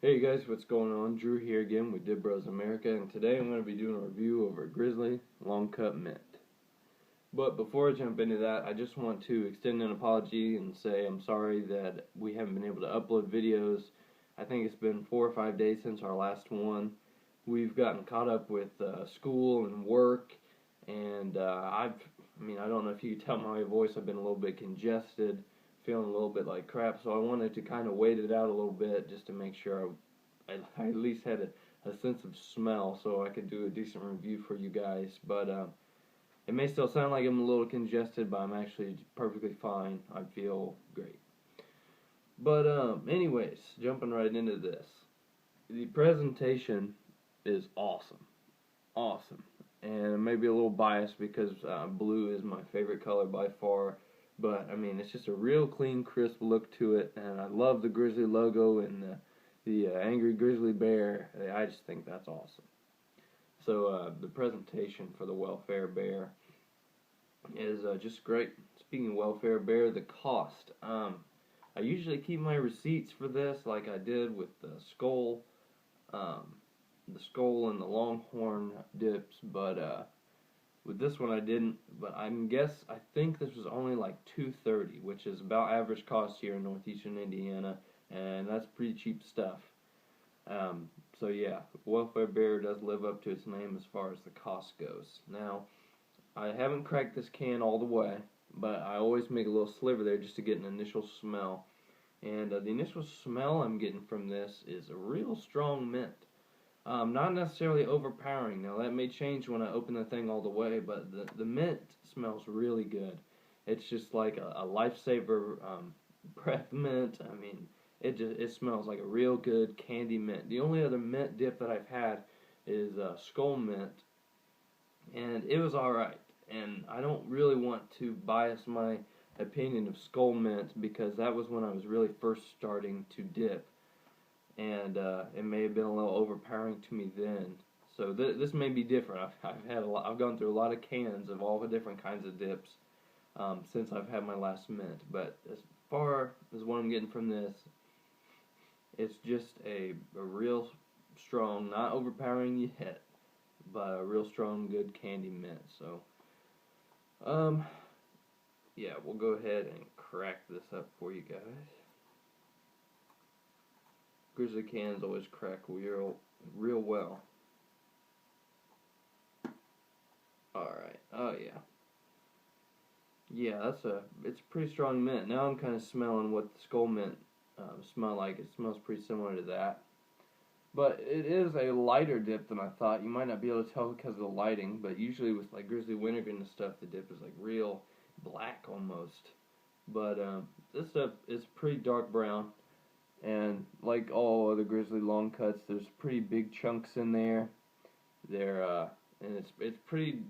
Hey guys, what's going on? Drew here again with DipBros America, and today I'm going to be doing a review of a Grizzly Long Cut Mint. But before I jump into that, I just want to extend an apology and say I'm sorry that we haven't been able to upload videos. I think it's been 4 or 5 days since our last one. We've gotten caught up with school and work, and I don't know if you can tell by my voice, I've been a little bit congested, feeling a little bit like crap, so I wanted to kind of wait it out a little bit just to make sure I at least had a sense of smell so I could do a decent review for you guys. But it may still sound like I'm a little congested, but I'm actually perfectly fine. I feel great. But anyways, jumping right into this. The presentation is awesome. Awesome. And it may be a little biased because blue is my favorite color by far. But, I mean, it's just a real clean, crisp look to it. And I love the Grizzly logo and the angry grizzly bear. I just think that's awesome. So, the presentation for the welfare bear is just great. Speaking of welfare bear, the cost. I usually keep my receipts for this like I did with the skull and the longhorn dips, but with this one I didn't. But I think this was only like $2.30, which is about average cost here in northeastern Indiana, and that's pretty cheap stuff. So yeah, welfare bear does live up to its name as far as the cost goes. Now, I haven't cracked this can all the way, but I always make a little sliver there just to get an initial smell. And the initial smell I'm getting from this is a real strong mint. Not necessarily overpowering. Now that may change when I open the thing all the way, but the mint smells really good. It's just like a lifesaver breath mint. I mean, it smells like a real good candy mint. The only other mint dip that I've had is skull mint, and it was alright. And I don't really want to bias my opinion of skull mint because that was when I was really first starting to dip, and it may have been a little overpowering to me then. So this may be different. I've gone through a lot of cans of all the different kinds of dips since I've had my last mint. But as far as what I'm getting from this, it's just a real strong, not overpowering yet, but a real strong, good candy mint. So, yeah, we'll go ahead and crack this up for you guys. Grizzly cans always crack real well. Alright, oh yeah. Yeah, it's a pretty strong mint. Now I'm kind of smelling what the skull mint smell like. It smells pretty similar to that. But it is a lighter dip than I thought. You might not be able to tell because of the lighting, but usually with like Grizzly Wintergreen and stuff, the dip is like real black almost. But this stuff is pretty dark brown, and like all other Grizzly long cuts, there's pretty big chunks in there. And it's pretty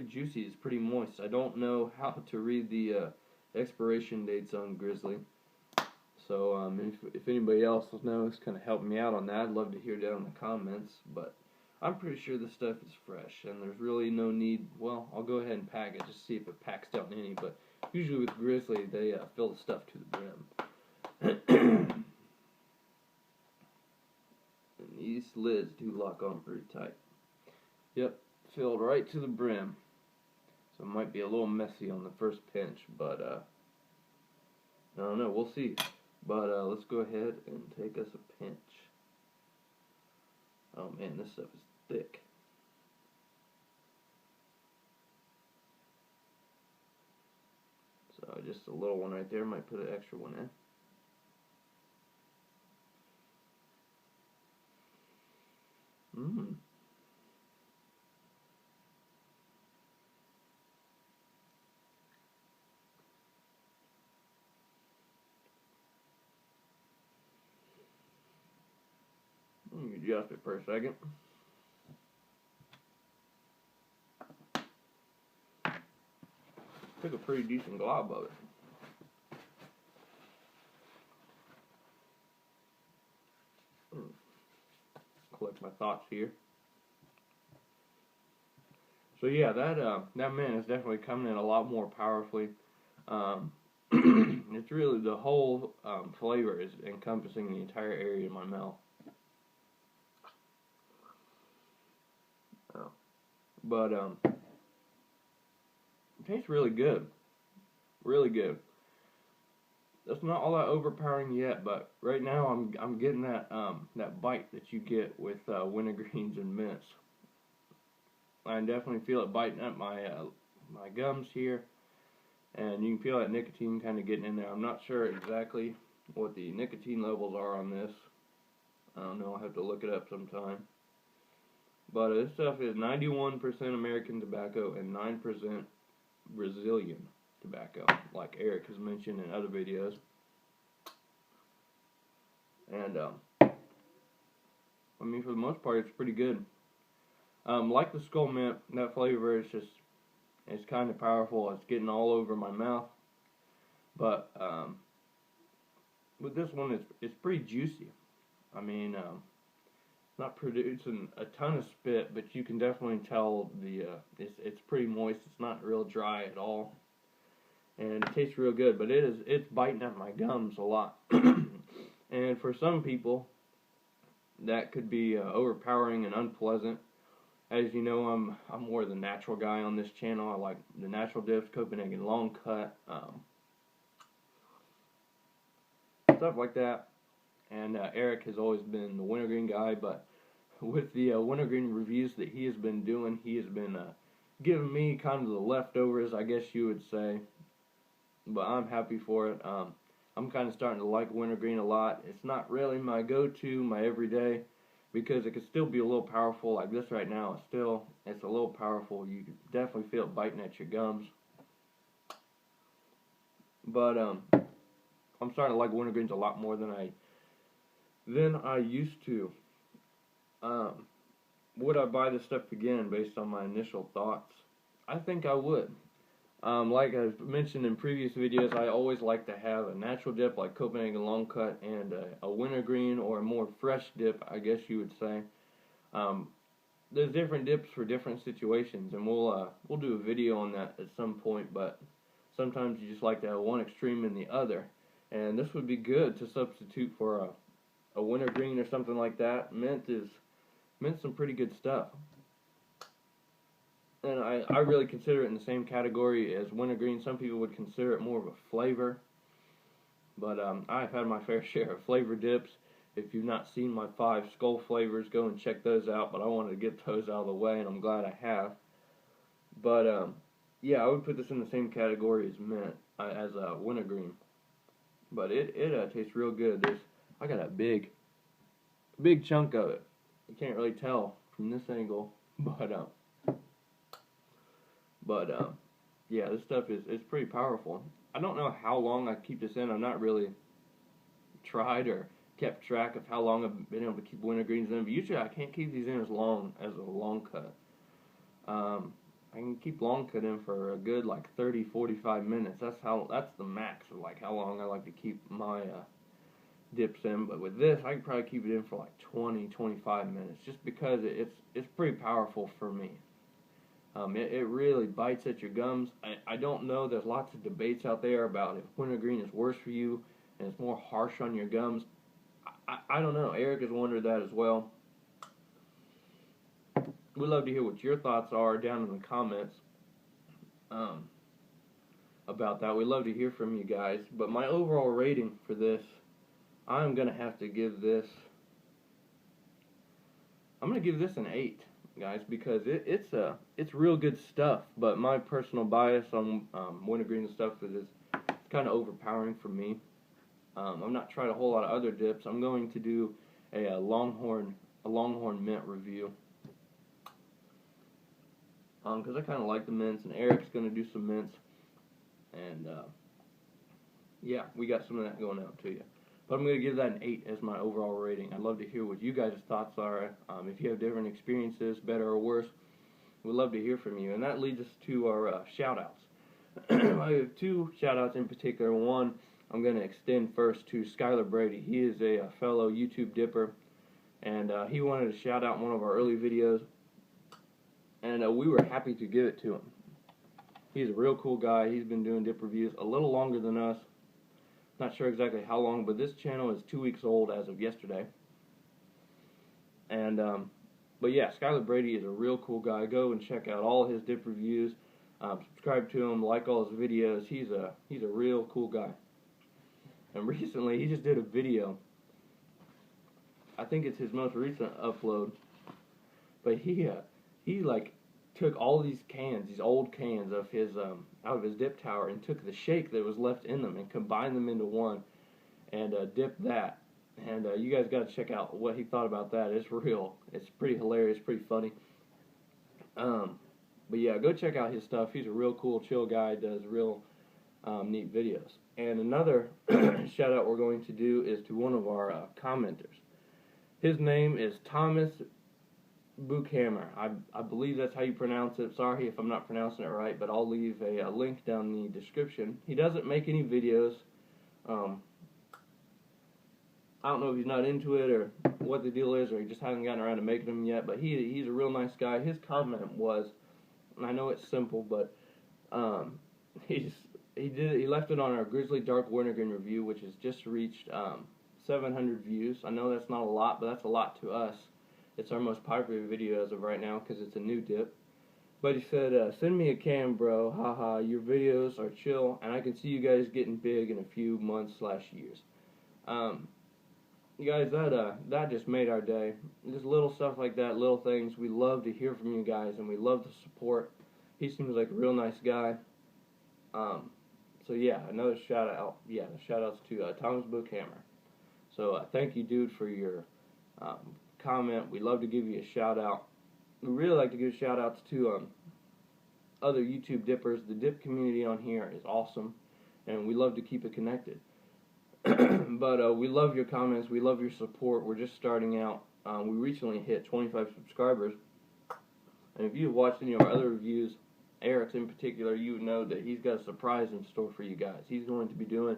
juicy. It's pretty moist. I don't know how to read the expiration dates on Grizzly. So if anybody else knows, kind of help me out on that. I'd love to hear down in the comments. But I'm pretty sure this stuff is fresh, and there's really no need. Well, I'll go ahead and pack it, just see if it packs down any. But usually with Grizzly, they fill the stuff to the brim. And these lids do lock on pretty tight. Yep, filled right to the brim. So it might be a little messy on the first pinch, but I don't know. We'll see. But let's go ahead and take us a pinch. Oh man, this stuff is thick. So just a little one right there. Might put an extra one in. Adjust it for a second. Took a pretty decent glob of it. Collect my thoughts here. So yeah, that mint is definitely coming in a lot more powerfully. It's really the whole flavor is encompassing the entire area of my mouth. But it tastes really good. Really good. It's not all that overpowering yet, but right now I'm getting that bite that you get with wintergreens and mints. I definitely feel it biting at my my gums here, and you can feel that nicotine kind of getting in there. I'm not sure exactly what the nicotine levels are on this. I don't know. I'll have to look it up sometime. But this stuff is 91% American tobacco and 9% Brazilian tobacco, like Eric has mentioned in other videos. And I mean, for the most part, it's pretty good. Like the Skull Mint, that flavor is just, it's kind of powerful. It's getting all over my mouth. But with this one, it's pretty juicy. I mean, it's not producing a ton of spit, but you can definitely tell it's pretty moist. It's not real dry at all, and it tastes real good. But it's biting at my gums a lot, and for some people, that could be overpowering and unpleasant. As you know, I'm more the natural guy on this channel. I like the natural dips, Copenhagen Long Cut, stuff like that. And Eric has always been the wintergreen guy, but with the wintergreen reviews that he has been doing, he has been giving me kind of the leftovers, I guess you would say. But I'm happy for it. I'm kind of starting to like wintergreen a lot. It's not really my go-to, my everyday, because it can still be a little powerful. Like this right now, it's a little powerful. You can definitely feel it biting at your gums. But I'm starting to like wintergreens a lot more than I used to. Would I buy this stuff again based on my initial thoughts? I think I would. Like I've mentioned in previous videos, I always like to have a natural dip like Copenhagen Long Cut and a wintergreen or a more fresh dip, I guess you would say. There's different dips for different situations, and we'll do a video on that at some point, but sometimes you just like to have one extreme and the other. And this would be good to substitute for a wintergreen or something like that. Mint's some pretty good stuff. And I really consider it in the same category as wintergreen. Some people would consider it more of a flavor. But I've had my fair share of flavor dips. If you've not seen my 5 skull flavors, go and check those out. But I wanted to get those out of the way, and I'm glad I have. But yeah, I would put this in the same category as mint, as wintergreen. But it tastes real good. I got a big chunk of it. You can't really tell from this angle, but yeah, this stuff is pretty powerful. I don't know how long I keep this in. I've not really tried or kept track of how long I've been able to keep wintergreens in. But usually I can't keep these in as long as a long cut. I can keep long cut in for a good like 30-45 minutes. That's the max of like how long I like to keep my dips in. But with this, I can probably keep it in for like 20-25 minutes, just because it's pretty powerful for me. It really bites at your gums. I don't know. There's lots of debates out there about if wintergreen is worse for you and it's more harsh on your gums. I don't know. Eric has wondered that as well. We'd love to hear what your thoughts are down in the comments about that. We'd love to hear from you guys. But my overall rating for this, I'm going to have to give this, I'm going to give this an 8, guys, because it's real good stuff. But my personal bias on wintergreen and stuff is it's kind of overpowering for me. I'm not trying a whole lot of other dips. I'm going to do a Longhorn mint review. Because I kind of like the mints, and Eric's going to do some mints, and yeah, we got some of that going out to you. But I'm going to give that an 8 as my overall rating. I'd love to hear what you guys' thoughts are. If you have different experiences, better or worse, we'd love to hear from you. And that leads us to our shout-outs. I have 2 shout-outs in particular. One, I'm going to extend first to Skylar Brady. He is a fellow YouTube dipper, and he wanted to shout out one of our early videos. And we were happy to give it to him. He's a real cool guy. He's been doing dip reviews a little longer than us. Not sure exactly how long, but this channel is 2 weeks old as of yesterday. And But yeah, Skylar Brady is a real cool guy. Go and check out all his dip reviews. Subscribe to him, like all his videos. He's a real cool guy. And recently, he just did a video. I think it's his most recent upload. But he like took all these cans, these old cans of his out of his dip tower, and took the shake that was left in them and combined them into one, and dipped that. And you guys got to check out what he thought about that. It's real. It's pretty hilarious, pretty funny. But yeah, go check out his stuff. He's a real cool, chill guy. Does real neat videos. And another shout out we're going to do is to one of our commenters. His name is Thomas Buchhammer. I believe that's how you pronounce it. Sorry if I'm not pronouncing it right, but I'll leave a link down in the description. He doesn't make any videos. I don't know if he's not into it or what the deal is, or he just hasn't gotten around to making them yet, but he's a real nice guy. His comment was, and I know it's simple, but he left it on our Grizzly Dark Wintergreen review, which has just reached 700 views. I know that's not a lot, but that's a lot to us. It's our most popular video as of right now because it's a new dip. But he said, send me a can, bro. Haha, your videos are chill, and I can see you guys getting big in a few months/years. You guys, that just made our day. Just little stuff like that, little things. We love to hear from you guys, and we love the support. He seems like a real nice guy. So yeah, another shout out. Yeah, shout outs to Thomas Buchhammer. So thank you, dude, for your comment. We love to give you a shout out. We really like to give shout outs to other YouTube dippers. The dip community on here is awesome, and we love to keep it connected. But we love your comments. We love your support. We're just starting out. We recently hit 25 subscribers, and if you've watched any of our other reviews, Eric's in particular, you would know that he's got a surprise in store for you guys. He's going to be doing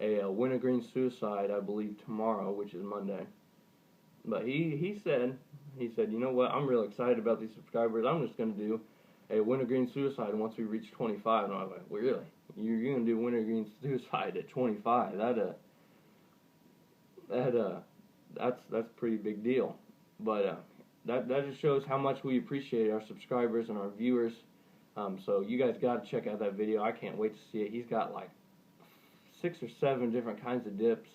a wintergreen suicide, I believe, tomorrow, which is Monday. But he said, you know what, I'm real excited about these subscribers. I'm just going to do a wintergreen suicide once we reach 25. And I was like, really? You're going to do wintergreen suicide at 25? That's a pretty big deal. But that just shows how much we appreciate our subscribers and our viewers. So you guys got to check out that video. I can't wait to see it. He's got like 6 or 7 different kinds of dips.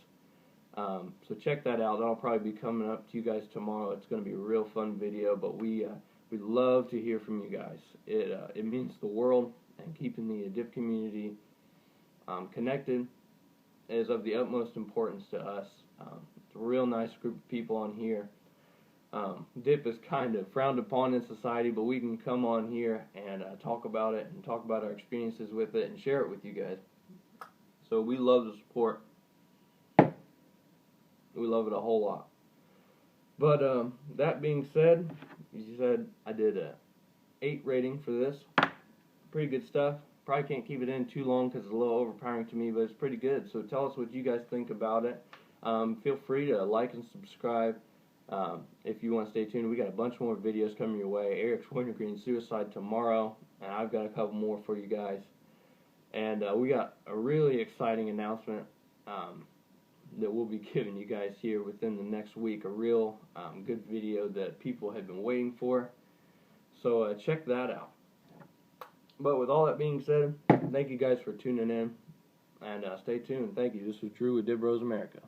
So check that out. That'll probably be coming up to you guys tomorrow. It's going to be a real fun video, but we love to hear from you guys. It means the world, and keeping the dip community connected is of the utmost importance to us. It's a real nice group of people on here. Dip is kind of frowned upon in society, but we can come on here and talk about it and talk about our experiences with it and share it with you guys. So we love the support. We love it a whole lot. But that being said, as you said, I did a 8 rating for this. Pretty good stuff. Probably can't keep it in too long because it's a little overpowering to me, but it's pretty good. So tell us what you guys think about it. Feel free to like and subscribe if you want to stay tuned. We got a bunch more videos coming your way. Eric's Wintergreen Suicide tomorrow, and I've got a couple more for you guys. And we got a really exciting announcement that we'll be giving you guys here within the next week. A real good video that people have been waiting for. So check that out. But with all that being said, thank you guys for tuning in. And stay tuned. Thank you. This is Drew with DipBros America.